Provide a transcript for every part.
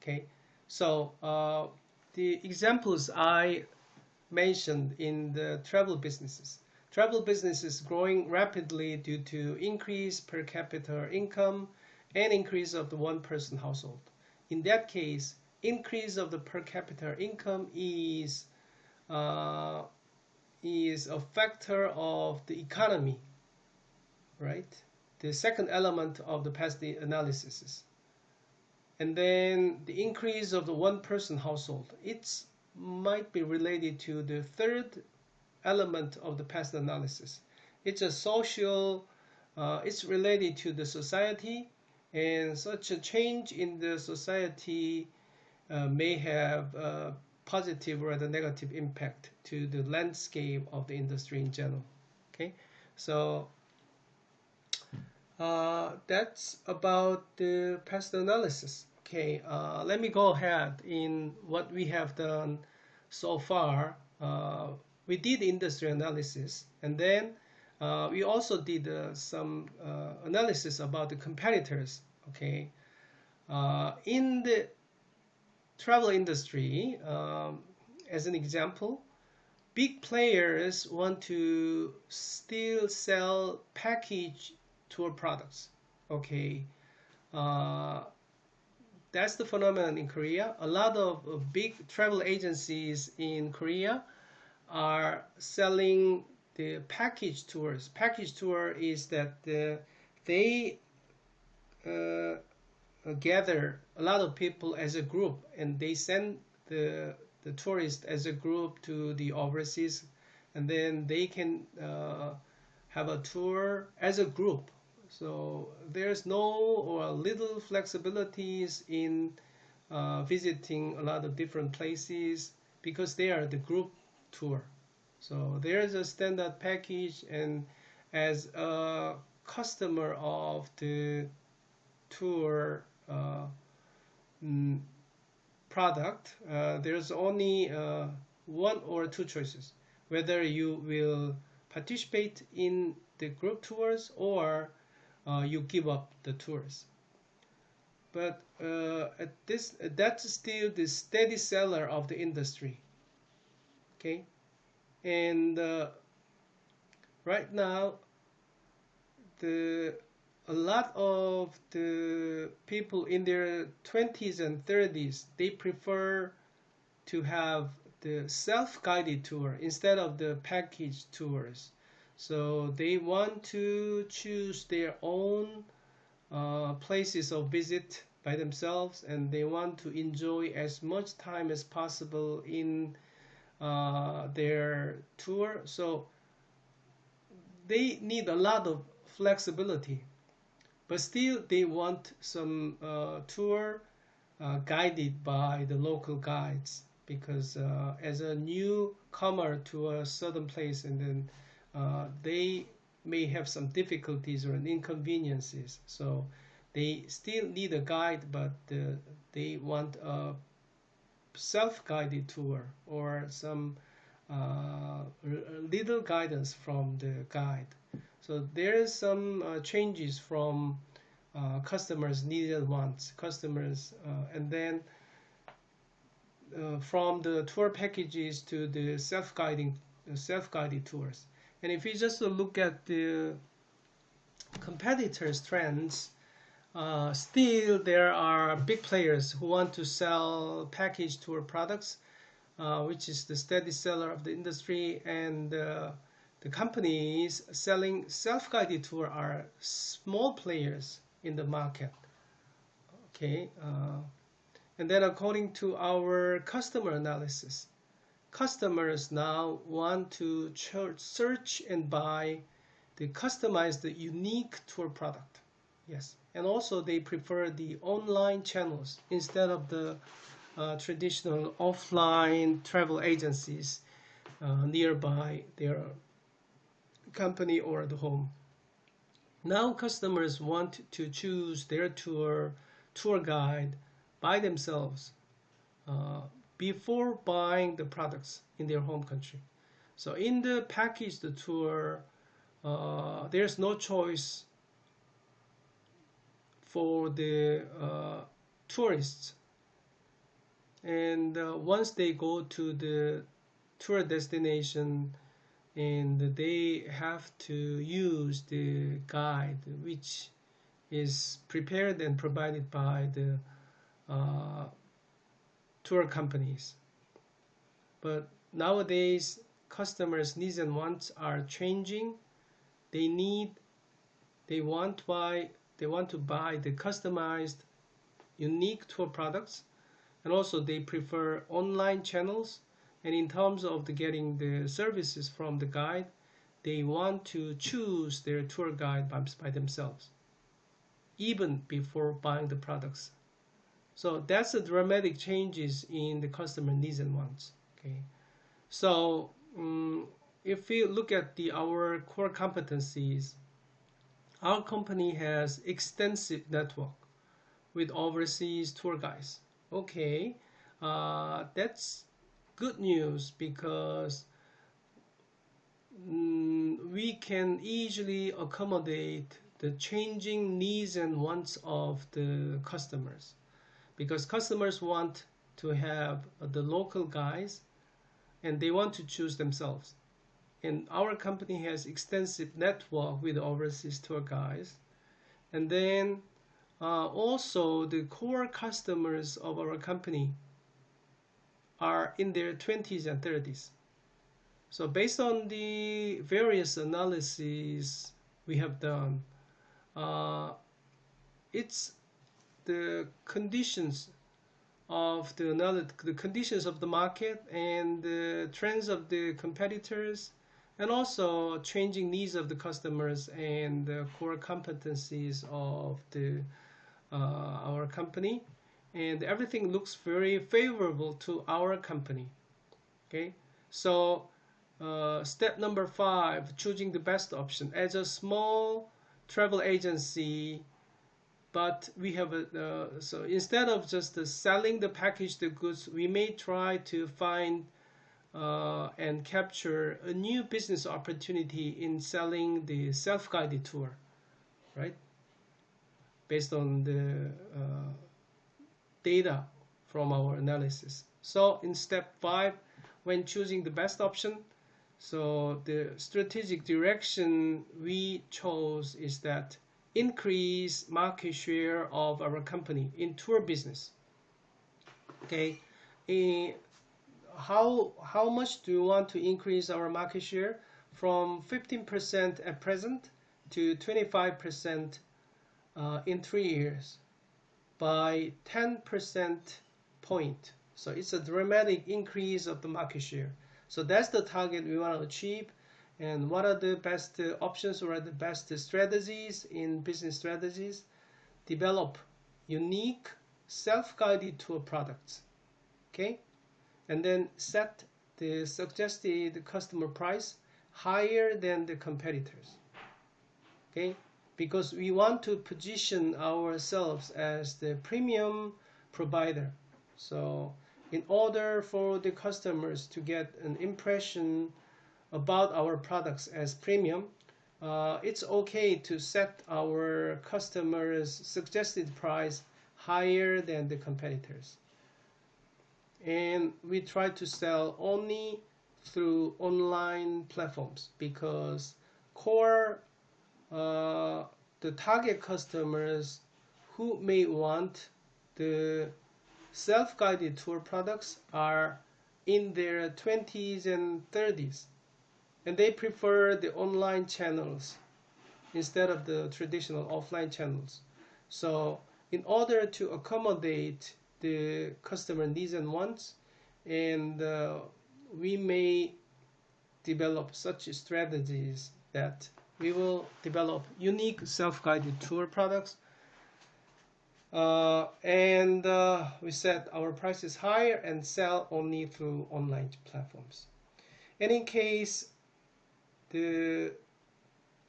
Okay, so the examples I mentioned in the travel businesses. Travel businesses growing rapidly due to increase per capita income and increase of the one-person household. In that case, increase of the per capita income is a factor of the economy, right? The second element of the past analysis. And then the increase of the one-person household. It might be related to the third element of the past analysis. It's a social, it's related to the society, and such a change in the society may have a positive or the negative impact to the landscape of the industry in general. Okay, so that's about the past analysis. Okay, let me go ahead in what we have done so far. We did industry analysis, and then we also did some analysis about the competitors. Okay, in the travel industry, as an example, big players want to still sell package tour products. Okay, that's the phenomenon in Korea. A lot of big travel agencies in Korea are selling the package tours. Package tour is that they gather a lot of people as a group, and they send the tourists as a group to the overseas, and then they can have a tour as a group. So there's no or little flexibilities in visiting a lot of different places because they are the group tour. So there's a standard package, and as a customer of the tour product, there's only one or two choices, whether you will participate in the group tours or you give up the tours. But that's still the steady seller of the industry. Okay, and right now a lot of the people in their 20s and 30s, they prefer to have the self-guided tour instead of the package tours. So they want to choose their own places of visit by themselves, and they want to enjoy as much time as possible in their tour. So they need a lot of flexibility, but still they want some tour guided by the local guides, because as a newcomer to a certain place, and then they may have some difficulties or inconveniences, so they still need a guide, but they want a self-guided tour or some little guidance from the guide. So there is some changes from customers' needed wants, and then from the tour packages to the self-guided tours. And if you just look at the competitors' trends, still there are big players who want to sell package tour products, which is the steady seller of the industry, and the companies selling self-guided tour are small players in the market. Okay, and then according to our customer analysis, customers now want to search and buy the customized, unique tour product. Yes, and also they prefer the online channels instead of the traditional offline travel agencies nearby their company or the home. Now customers want to choose their tour guide by themselves before buying the products in their home country. So in the packaged tour, there's no choice for the tourists and once they go to the tour destination, and they have to use the guide which is prepared and provided by the tour companies. But nowadays, customers' needs and wants are changing. They want to buy the customized, unique tour products, and also they prefer online channels. And in terms of getting the services from the guide, they want to choose their tour guide by themselves, even before buying the products. So that's the dramatic changes in the customer needs and wants. Okay, so if we look at our core competencies, our company has extensive network with overseas tour guides. Okay, that's good news, because we can easily accommodate the changing needs and wants of the customers, because customers want to have the local guides and they want to choose themselves. And our company has extensive network with overseas tour guides. And then also the core customers of our company are in their 20s and 30s. So based on the various analyses we have done, it's the conditions of the conditions of the market and the trends of the competitors, and also changing needs of the customers and the core competencies of our company, and everything looks very favorable to our company. Okay, so step number 5, choosing the best option. As a small travel agency, but we have so instead of just selling the packaged goods, we may try to find and capture a new business opportunity in selling the self-guided tour, right? Based on the data from our analysis. So in step 5, when choosing the best option, so the strategic direction we chose is that increase market share of our company in tour business. Okay, how much do you want to increase our market share? From 15% at present to 25% in 3 years, by 10% point. So it's a dramatic increase of the market share. So that's the target we want to achieve. And what are the best options, or the best strategies in business strategies? Develop unique self-guided tour products. Okay, and then set the suggested customer price higher than the competitors. Okay, because we want to position ourselves as the premium provider. So in order for the customers to get an impression about our products as premium, it's okay to set our customers' suggested price higher than the competitors. And we try to sell only through online platforms, because the target customers who may want the self-guided tour products are in their 20s and 30s, and they prefer the online channels instead of the traditional offline channels. So in order to accommodate the customer needs and wants, and we may develop such strategies that we will develop unique self-guided tour products, and we set our prices higher and sell only through online platforms. And in case the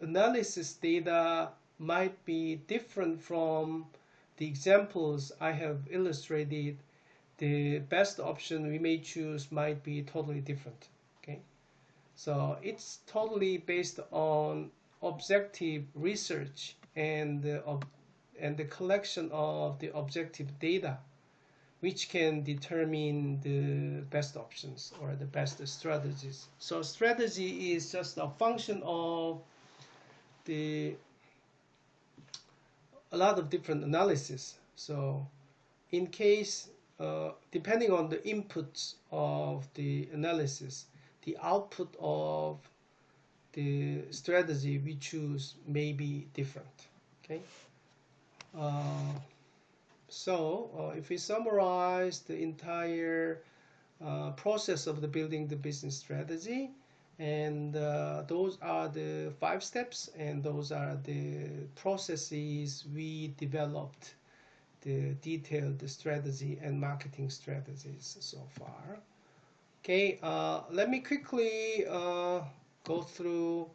analysis data might be different from the examples I have illustrated, the best option we may choose might be totally different. Okay, so it's totally based on objective research and the collection of the objective data which can determine the best options or the best strategies. So strategy is just a function of a lot of different analysis. So in case, depending on the inputs of the analysis, the output of the strategy we choose may be different. Okay. So if we summarize the entire process of the building the business strategy, and those are the 5 steps, and those are the processes we developed, the detailed strategy and marketing strategies so far. Okay, let me quickly go through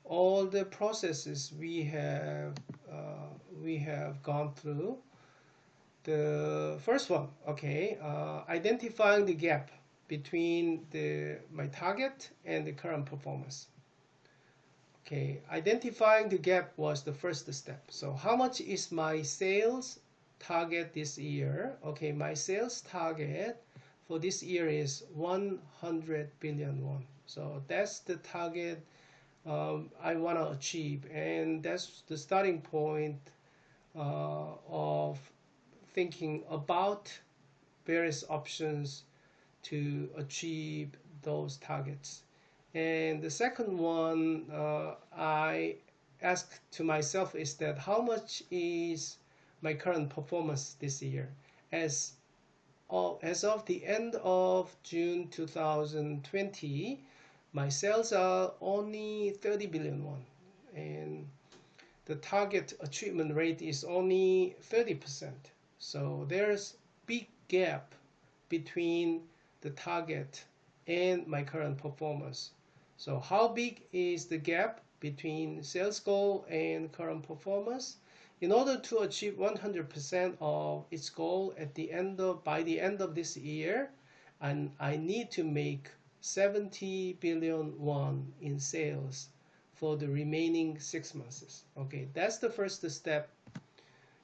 all the processes we have gone through. The first one, okay, identifying the gap between my target and the current performance. Okay, identifying the gap was the first step. So how much is my sales target this year? Okay, my sales target for this year is 100 billion won. So that's the target I want to achieve, and that's the starting point of thinking about various options to achieve those targets. And the second one I asked to myself is that how much is my current performance this year? As of the end of June 2020, my sales are only 30 billion won, and the target achievement rate is only 30%. So there's big gap between the target and my current performance. So how big is the gap between sales goal and current performance? In order to achieve 100% of its goal by the end of this year, and I need to make 70 billion won in sales for the remaining 6 months. Okay, that's the first step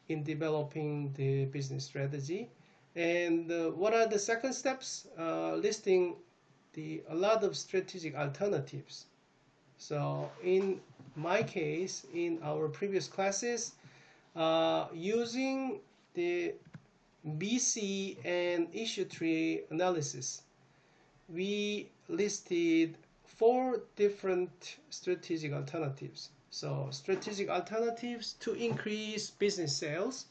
in developing the business strategy. And what are the second steps? Listing a lot of strategic alternatives. So in my case, in our previous classes, using the BC and issue tree analysis, we listed 4 different strategic alternatives. So strategic alternatives to increase business sales.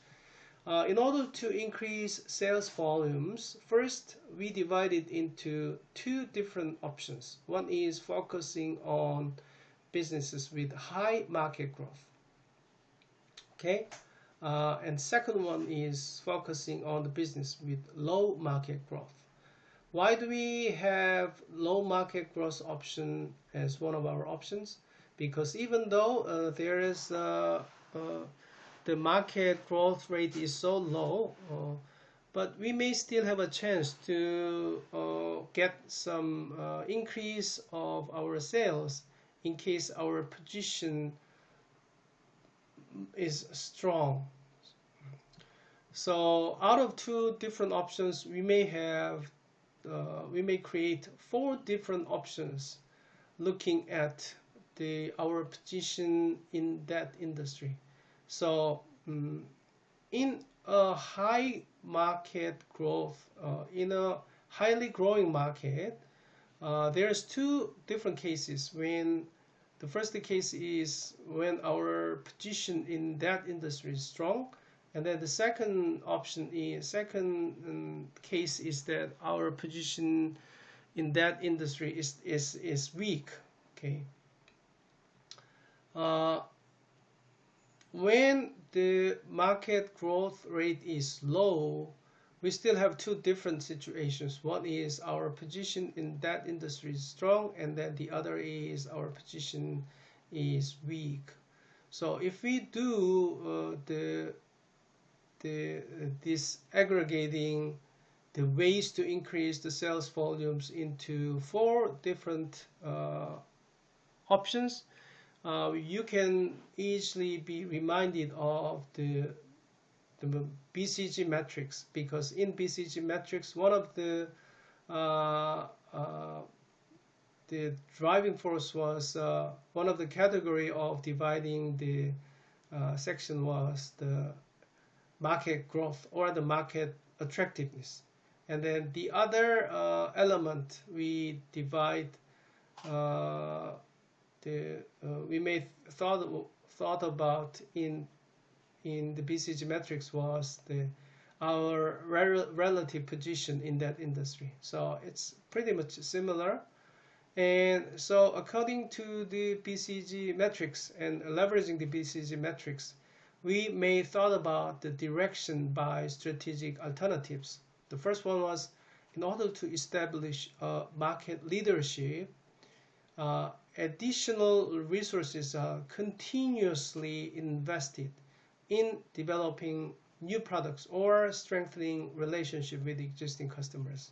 In order to increase sales volumes, first we divided into 2 different options. One is focusing on businesses with high market growth. Okay, and second one is focusing on the business with low market growth. Why do we have low market growth option as one of our options? Because even though there is the market growth rate is so low, but we may still have a chance to get some increase of our sales in case our position is strong. So out of 2 different options, we may create 4 different options looking at our position in that industry. So in a high market growth, in a highly growing market, there's 2 different cases. When the first case is when our position in that industry is strong, and then the second case is that our position in that industry is weak. Okay. When the market growth rate is low, we still have 2 different situations. One is our position in that industry is strong, and then the other is our position is weak. So if we do this aggregating the ways to increase the sales volumes into 4 different options, you can easily be reminded of the the BCG metrics, because in BCG metrics, one of the driving force was one of the category of dividing the section was the market growth or the market attractiveness. And then the other element we divide we may thought about in the BCG metrics was our relative position in that industry. So it's pretty much similar. And so according to the BCG metrics and leveraging the BCG metrics, we may thought about the direction by strategic alternatives. The first one was, in order to establish market leadership, additional resources are continuously invested in developing new products or strengthening relationship with existing customers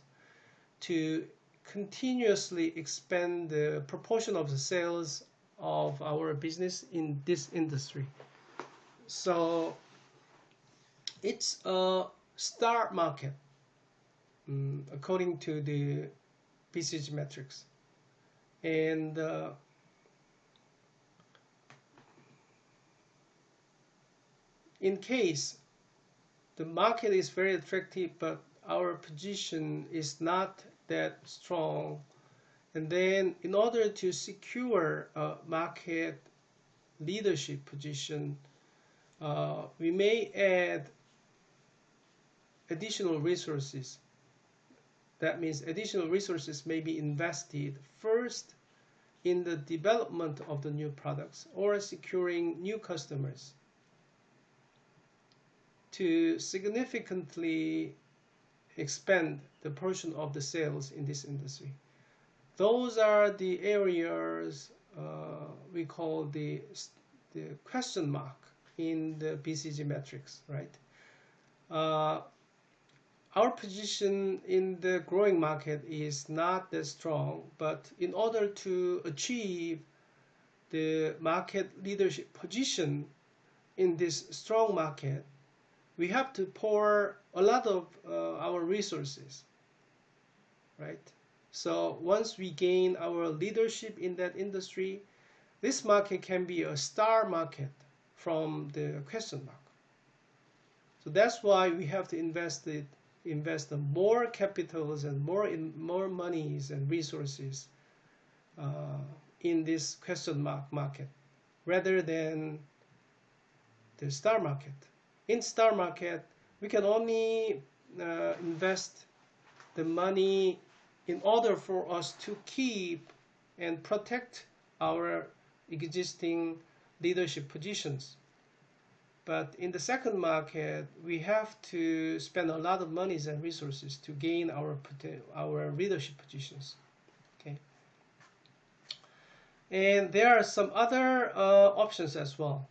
to continuously expand the proportion of the sales of our business in this industry. So it's a star market according to the BCG metrics. And in case the market is very attractive, but our position is not that strong, and then in order to secure a market leadership position, we may add additional resources. That means additional resources may be invested first in the development of the new products or securing new customers to significantly expand the portion of the sales in this industry. Those are the areas we call the question mark in the BCG metrics, right? Our position in the growing market is not that strong, but in order to achieve the market leadership position in this strong market, we have to pour a lot of our resources, right? So once we gain our leadership in that industry, this market can be a star market from the question mark. So that's why we have to invest more capitals and more monies and resources in this question mark market rather than the star market. In star market, we can only invest the money in order for us to keep and protect our existing leadership positions. But in the second market, we have to spend a lot of monies and resources to gain our leadership positions. Okay. And there are some other options as well.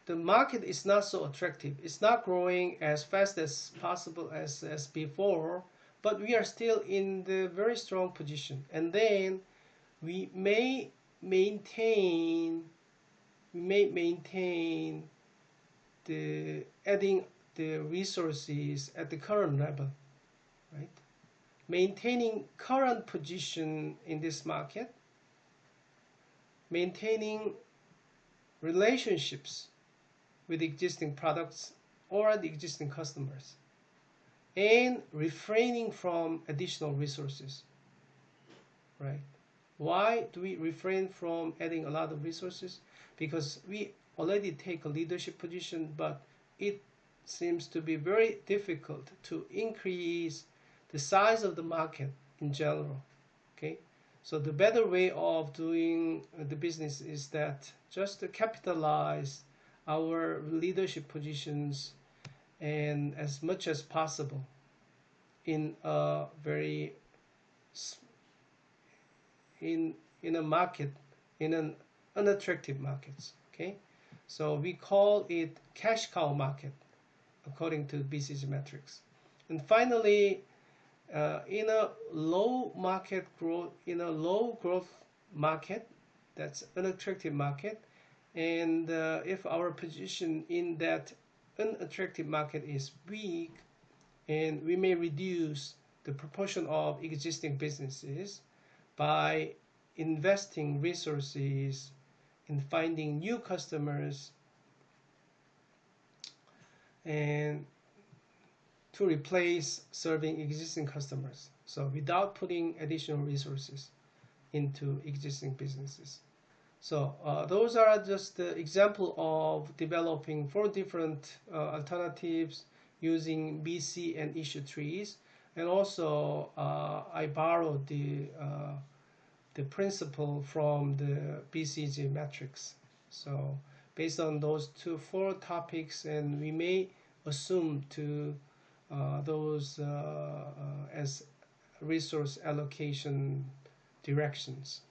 The market is not so attractive. It's not growing as fast as possible as before, but we are still in the very strong position. And then we may maintain the adding the resources at the current level, right? Maintaining current position in this market, maintaining relationships with existing products or the existing customers, and refraining from additional resources, right? Why do we refrain from adding a lot of resources? Because we already take a leadership position, but it seems to be very difficult to increase the size of the market in general. Okay, so the better way of doing the business is that just to capitalize our leadership positions and as much as possible in a very in a market, in an unattractive markets. Okay, so we call it cash cow market according to BCG metrics. And finally, in a low growth market, that's unattractive market, and if our position in that unattractive market is weak, and we may reduce the proportion of existing businesses by investing resources in finding new customers and to replace serving existing customers. So without putting additional resources into existing businesses. So those are just the example of developing 4 different alternatives using BC and issue trees. And also I borrowed the principle from the BCG matrix. So based on those 4 topics, and we may assume to those as resource allocation directions.